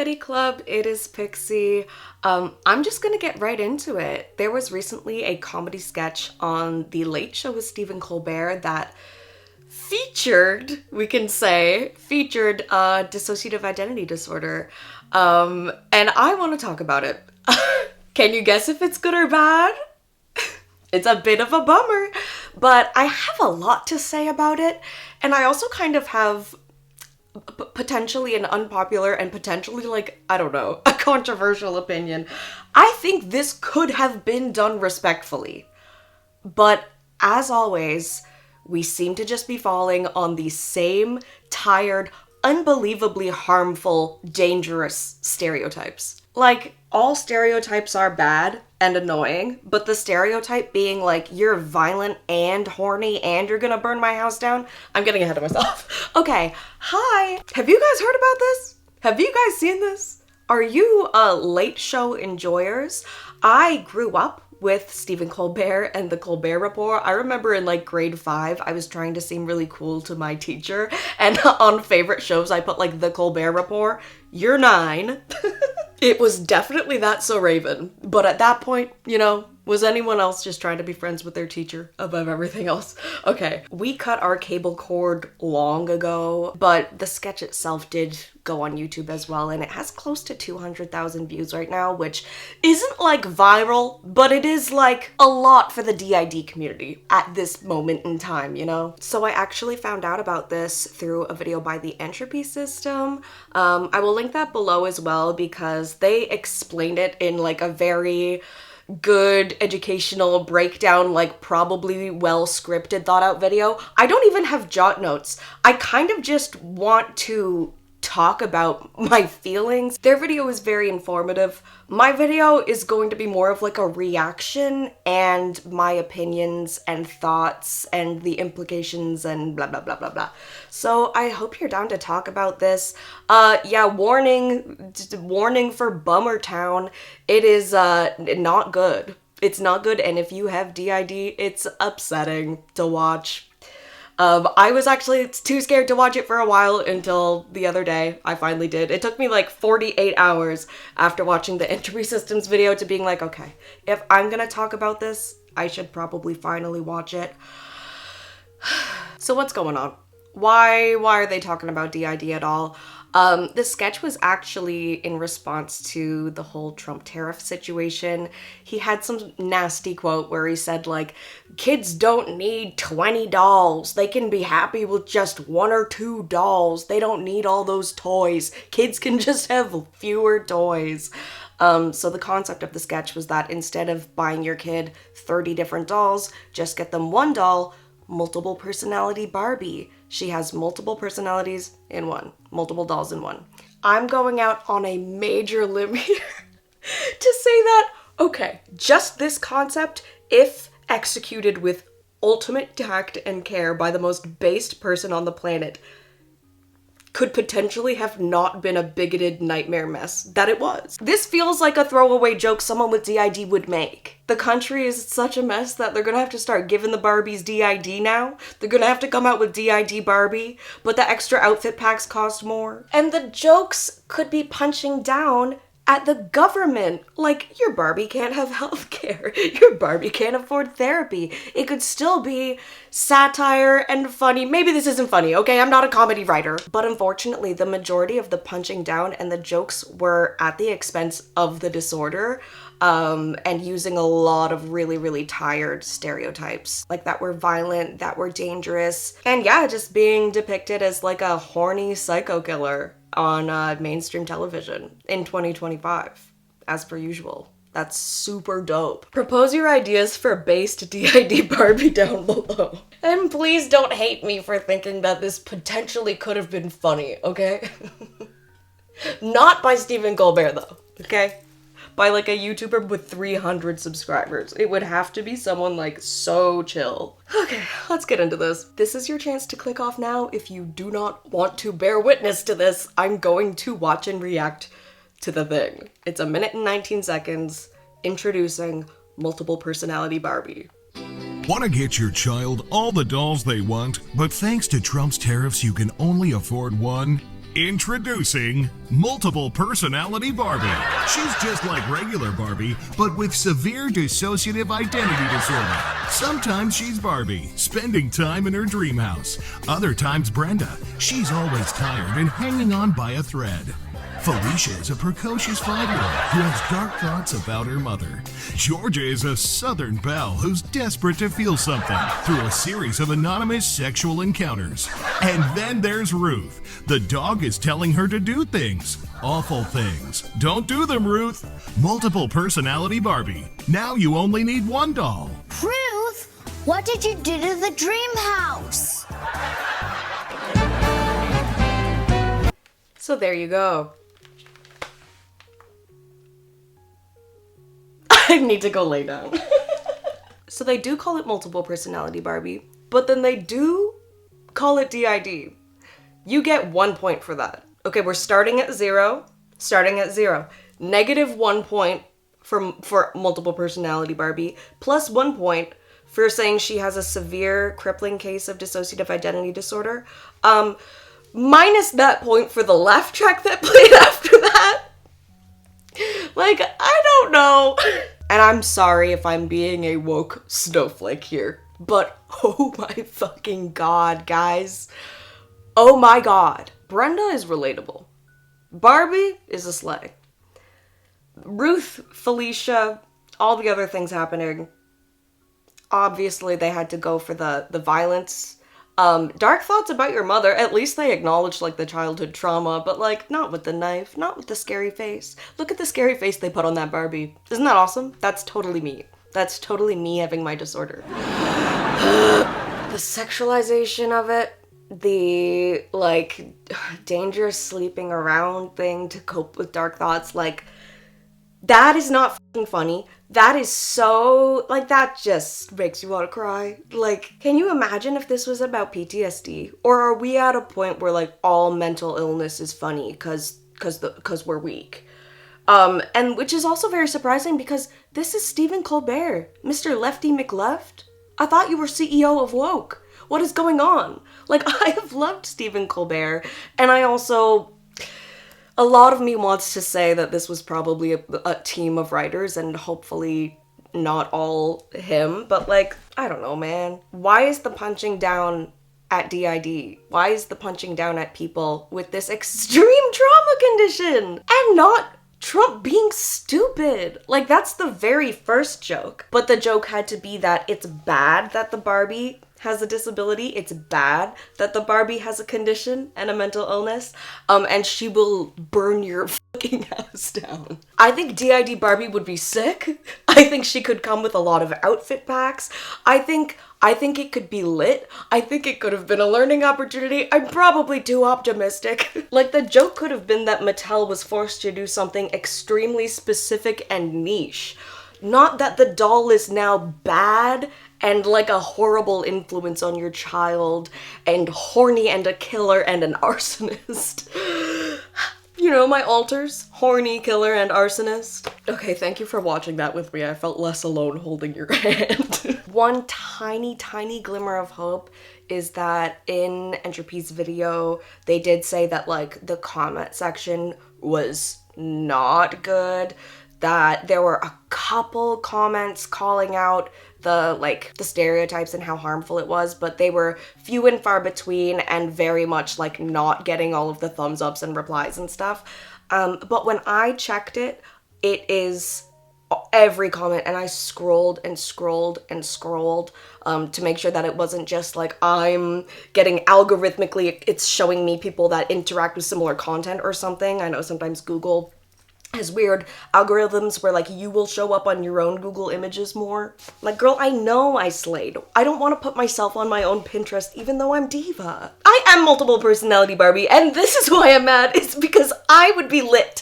Comedy Club, it is Pixie. I'm just gonna get right into it. There was recently a comedy sketch on The Late Show with Stephen Colbert that featured dissociative identity disorder. And I want to talk about it. Can you guess if it's good or bad? It's a bit of a bummer, but I have a lot to say about it, and I also kind of have potentially an unpopular and potentially, a controversial opinion. I think this could have been done respectfully, but as always, we seem to just be falling on the same tired, unbelievably harmful, dangerous stereotypes. Like, all stereotypes are bad and annoying, but the stereotype being like, you're violent and horny and you're gonna burn my house down? I'm getting ahead of myself. Okay, hi! Have you guys heard about this? Have you guys seen this? Are you late show enjoyers? I grew up with Stephen Colbert and the Colbert Report. I remember in grade 5, I was trying to seem really cool to my teacher, and on favorite shows I put the Colbert Report. You're 9. It was definitely That's So Raven, but at that point, was anyone else just trying to be friends with their teacher above everything else? Okay, we cut our cable cord long ago, but the sketch itself did go on YouTube as well, and it has close to 200,000 views right now, which isn't viral, but it is a lot for the DID community at this moment in time, So I actually found out about this through a video by the Entropy System. I will link that below as well because they explained it in a very good educational breakdown, probably well scripted, thought out video. I don't even have jot notes. I kind of just want to talk about my feelings. Their video is very informative. My video is going to be more of a reaction and my opinions and thoughts and the implications and blah blah blah blah blah. So I hope you're down to talk about this. Warning for Bummer Town. It is not good. It's not good, and if you have DID, it's upsetting to watch. I was actually too scared to watch it for a while until the other day. I finally did. It took me 48 hours after watching the Entropy Systems video to being okay, if I'm gonna talk about this, I should probably finally watch it. So what's going on? Why are they talking about DID at all? The sketch was actually in response to the whole Trump tariff situation. He had some nasty quote where he said, kids don't need 20 dolls. They can be happy with just 1 or 2 dolls. They don't need all those toys. Kids can just have fewer toys. So the concept of the sketch was that instead of buying your kid 30 different dolls, just get them 1 doll, multiple personality Barbie. She has multiple personalities in one, multiple dolls in one. I'm going out on a major limb here to say that, okay, just this concept, if executed with ultimate tact and care by the most based person on the planet, could potentially have not been a bigoted nightmare mess that it was. This feels like a throwaway joke someone with DID would make. The country is such a mess that they're gonna have to start giving the Barbies DID now. They're gonna have to come out with DID Barbie, but the extra outfit packs cost more. And the jokes could be punching down at the government. Your Barbie can't have healthcare. Your Barbie can't afford therapy. It could still be satire and funny. Maybe this isn't funny, okay? I'm not a comedy writer. But unfortunately, the majority of the punching down and the jokes were at the expense of the disorder, and using a lot of really, really tired stereotypes. That were violent, that were dangerous, and yeah, just being depicted as a horny psycho killer on mainstream television in 2025, as per usual. That's super dope. Propose your ideas for based DID Barbie down below. And please don't hate me for thinking that this potentially could have been funny, okay? Not by Stephen Colbert though, okay? By a YouTuber with 300 subscribers. It would have to be someone so chill. Okay, let's get into this. This is your chance to click off now if you do not want to bear witness to this. I'm going to watch and react to the thing. It's 1 minute and 19 seconds introducing multiple personality Barbie. Want to get your child all the dolls they want, but thanks to Trump's tariffs you can only afford 1? Introducing Multiple Personality Barbie. She's just like regular Barbie, but with severe dissociative identity disorder. Sometimes she's Barbie, spending time in her dream house. Other times Brenda. She's always tired and hanging on by a thread. Felicia is a precocious 5-year-old who has dark thoughts about her mother. Georgia is a Southern belle who's desperate to feel something through a series of anonymous sexual encounters. And then there's Ruth. The dog is telling her to do things. Awful things. Don't do them, Ruth. Multiple Personality Barbie. Now you only need one doll. Ruth, what did you do to the dream house? So there you go. I need to go lay down. So they do call it Multiple Personality Barbie, but then they do call it DID. You get 1 point for that. Okay, we're starting at zero. -1 point for Multiple Personality Barbie, plus 1 point for saying she has a severe crippling case of dissociative identity disorder. Minus that point for the laugh track that played after that. Like, I don't know. And I'm sorry if I'm being a woke snowflake here, but oh my fucking god, guys. Oh my god. Brenda is relatable. Barbie is a slay. Ruth, Felicia, all the other things happening. Obviously, they had to go for the violence. Dark thoughts about your mother, at least they acknowledged, like, the childhood trauma, but, like, not with the knife, not with the scary face. Look at the scary face they put on that Barbie. Isn't that awesome? That's totally me. That's totally me having my disorder. The sexualization of it, the, like, dangerous sleeping around thing to cope with dark thoughts, like, that is not fucking funny. That is so, like, that just makes you want to cry. Like, can you imagine if this was about PTSD? Or are we at a point where, like, all mental illness is funny because we're weak? And which is also very surprising because this is Stephen Colbert, Mr. Lefty McLeft. I thought you were CEO of Woke. What is going on? Like, I have loved Stephen Colbert, and I also... A lot of me wants to say that this was probably a team of writers and hopefully not all him, but, like, I don't know, man. Why is the punching down at DID? Why is the punching down at people with this extreme trauma condition? And not Trump being stupid. Like, that's the very first joke. But the joke had to be that it's bad that the Barbie has a disability, it's bad that the Barbie has a condition and a mental illness, and she will burn your fucking house down. I think DID Barbie would be sick. I think she could come with a lot of outfit packs. I think it could be lit. I think it could have been a learning opportunity. I'm probably too optimistic. Like, the joke could have been that Mattel was forced to do something extremely specific and niche. Not that the doll is now bad and like a horrible influence on your child, and horny and a killer and an arsonist. You know, my alters. Horny, killer, and arsonist. Okay, thank you for watching that with me. I felt less alone holding your hand. One tiny, tiny glimmer of hope is that in Entropy's video, they did say that, like, the comment section was not good. That there were a couple comments calling out the stereotypes and how harmful it was, but they were few and far between and very much, like, not getting all of the thumbs ups and replies and stuff. But when I checked it, it is every comment, and I scrolled and scrolled and scrolled to make sure that it wasn't just like I'm getting algorithmically, it's showing me people that interact with similar content or something. I know sometimes Google has weird algorithms where, like, you will show up on your own Google images more. Like, girl, I know I slayed. I don't want to put myself on my own Pinterest even though I'm diva. I am Multiple Personality Barbie, and this is why I'm mad. It's because I would be lit.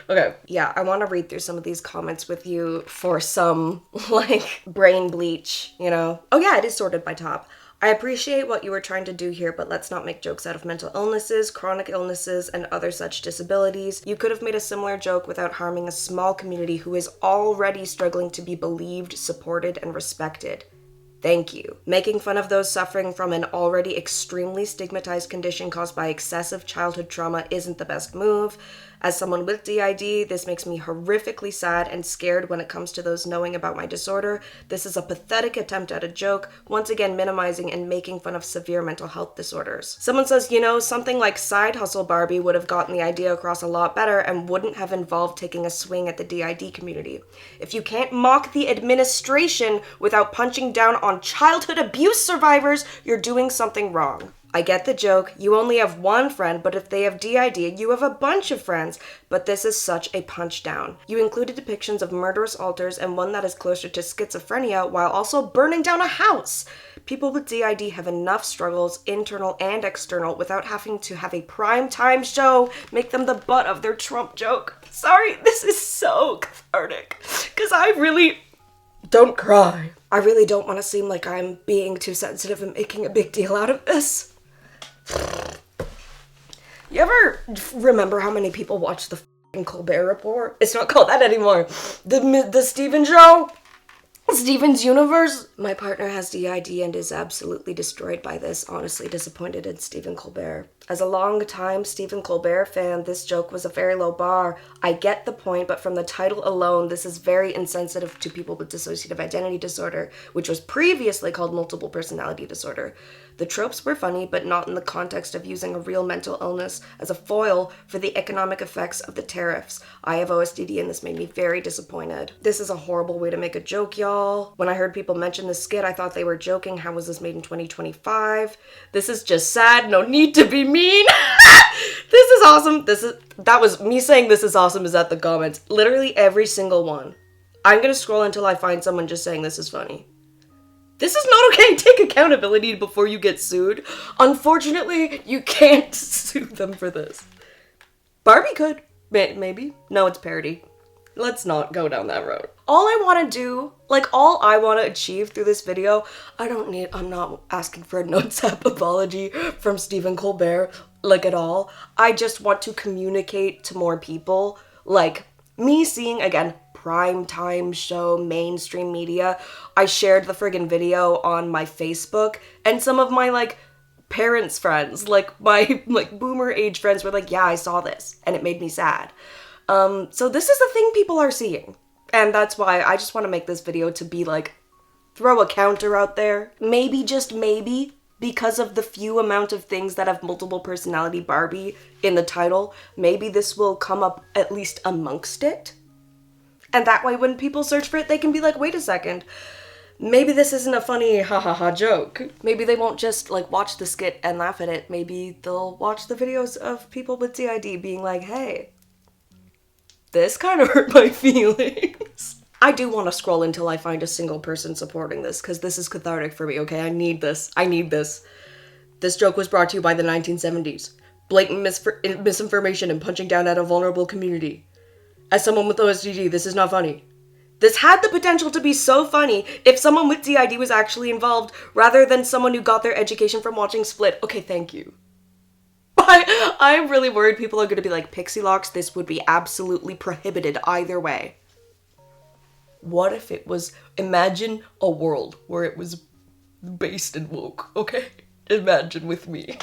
Okay, yeah, I want to read through some of these comments with you for some, like, brain bleach, you know? Oh yeah, it is sorted by top. I appreciate what you were trying to do here, but let's not make jokes out of mental illnesses, chronic illnesses, and other such disabilities. You could have made a similar joke without harming a small community who is already struggling to be believed, supported, and respected. Thank you. Making fun of those suffering from an already extremely stigmatized condition caused by excessive childhood trauma isn't the best move. As someone with DID, this makes me horrifically sad and scared when it comes to those knowing about my disorder. This is a pathetic attempt at a joke, once again minimizing and making fun of severe mental health disorders. Someone says, you know, something like Side Hustle Barbie would have gotten the idea across a lot better and wouldn't have involved taking a swing at the DID community. If you can't mock the administration without punching down on childhood abuse survivors, you're doing something wrong. I get the joke, you only have one friend, but if they have DID, you have a bunch of friends. But this is such a punch down. You included depictions of murderous altars and one that is closer to schizophrenia while also burning down a house. People with DID have enough struggles, internal and external, without having to have a prime time show make them the butt of their Trump joke. Sorry, this is so cathartic, because I really... Don't cry. I really don't want to seem like I'm being too sensitive and making a big deal out of this. You ever remember how many people watch the f***ing Colbert Report? It's not called that anymore. The Steven Show? Steven's Universe? My partner has DID and is absolutely destroyed by this. Honestly disappointed in Stephen Colbert. As a long-time Stephen Colbert fan, this joke was a very low bar. I get the point, but from the title alone, this is very insensitive to people with dissociative identity disorder, which was previously called multiple personality disorder. The tropes were funny, but not in the context of using a real mental illness as a foil for the economic effects of the tariffs. I have OSDD and this made me very disappointed. This is a horrible way to make a joke, y'all. When I heard people mention this skit, I thought they were joking. How was this made in 2025? This is just sad. No need to be mean. This is awesome. That was me saying this is awesome is at the comments. Literally every single one. I'm gonna scroll until I find someone just saying this is funny. This is not okay. Take accountability before you get sued. Unfortunately, you can't sue them for this. Barbie could. Maybe. No, it's parody. Let's not go down that road. All I want to do, all I want to achieve through this video, I'm not asking for a notes app apology from Stephen Colbert, at all. I just want to communicate to more people, me seeing, again, primetime show, mainstream media. I shared the friggin' video on my Facebook, and some of my, parents' friends, my, boomer age friends were like, yeah, I saw this, and it made me sad. So this is the thing people are seeing, and that's why I just want to make this video to be, throw a counter out there. Maybe, just maybe, because of the few amount of things that have multiple personality Barbie in the title, maybe this will come up at least amongst it. And that way, when people search for it, they can be like, wait a second, maybe this isn't a funny ha-ha-ha joke. Maybe they won't just, watch the skit and laugh at it. Maybe they'll watch the videos of people with DID being like, hey, this kind of hurt my feelings. I do want to scroll until I find a single person supporting this, because this is cathartic for me, okay? I need this. This joke was brought to you by the 1970s. Blatant misinformation and punching down at a vulnerable community. As someone with OSDD, this is not funny. This had the potential to be so funny if someone with DID was actually involved, rather than someone who got their education from watching Split. Okay, thank you. I'm really worried people are going to be like, Pixie Locks, this would be absolutely prohibited either way. What if it was, imagine a world where it was based in woke, okay? Imagine with me.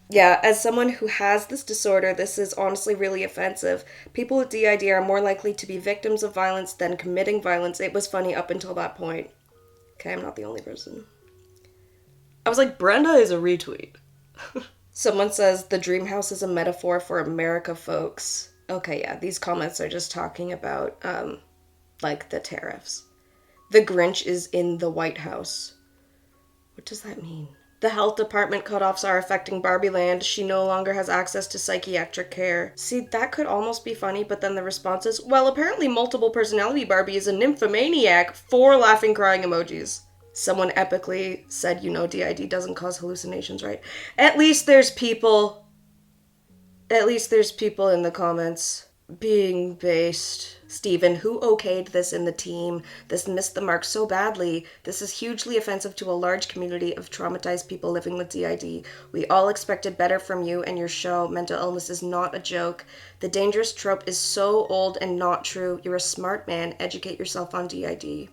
Yeah, as someone who has this disorder, this is honestly really offensive. People with DID are more likely to be victims of violence than committing violence. It was funny up until that point. Okay, I'm not the only person. I was like, Brenda is a retweet. Someone says, the dream house is a metaphor for America, folks. Okay, yeah, these comments are just talking about, the tariffs. The Grinch is in the White House. What does that mean? The health department cutoffs are affecting Barbie Land. She no longer has access to psychiatric care. See, that could almost be funny, but then the response is, well, apparently multiple personality Barbie is a nymphomaniac. 4 laughing crying emojis. Someone epically said, DID doesn't cause hallucinations, right? At least there's people in the comments being based. Steven, who okayed this in the team? This missed the mark so badly. This is hugely offensive to a large community of traumatized people living with DID. We all expected better from you and your show. Mental illness is not a joke. The dangerous trope is so old and not true. You're a smart man. Educate yourself on DID.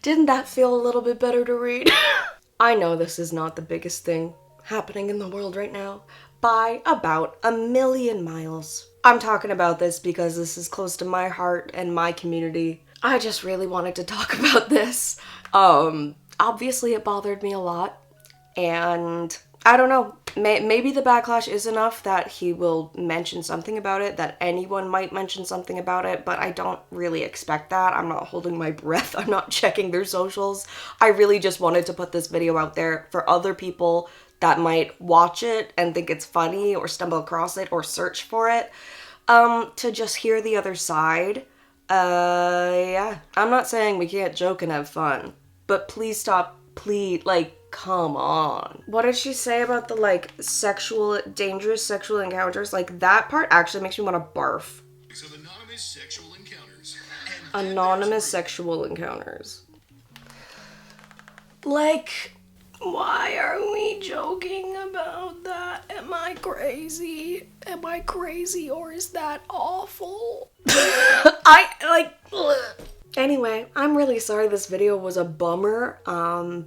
Didn't that feel a little bit better to read? I know this is not the biggest thing happening in the world right now by about 1,000,000 miles. I'm talking about this because this is close to my heart and my community. I just really wanted to talk about this. Obviously it bothered me a lot, and I don't know, maybe the backlash is enough that he will mention something about it, that anyone might mention something about it, but I don't really expect that. I'm not holding my breath. I'm not checking their socials. I really just wanted to put this video out there for other people that might watch it and think it's funny or stumble across it or search for it, to just hear the other side. Yeah. I'm not saying we can't joke and have fun, but please stop, please, like, come on. What did she say about the, like, dangerous sexual encounters? Like, that part actually makes me want to barf. Of anonymous sexual encounters. Anonymous sexual encounters. Like, why are we joking about that? Am I crazy? Am I crazy, or is that awful? Anyway, I'm really sorry this video was a bummer,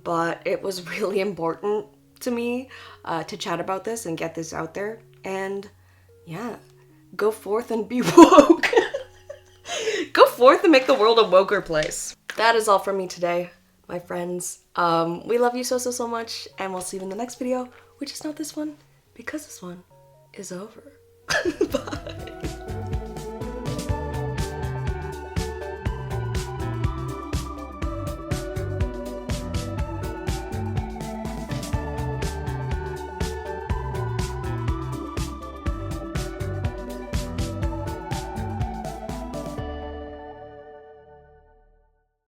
but it was really important to me to chat about this and get this out there. And yeah, go forth and be woke. Go forth and make the world a woker place. That is all from me today, my friends. We love you so much, and we'll see you in the next video, which is not this one, because this one is over. Bye.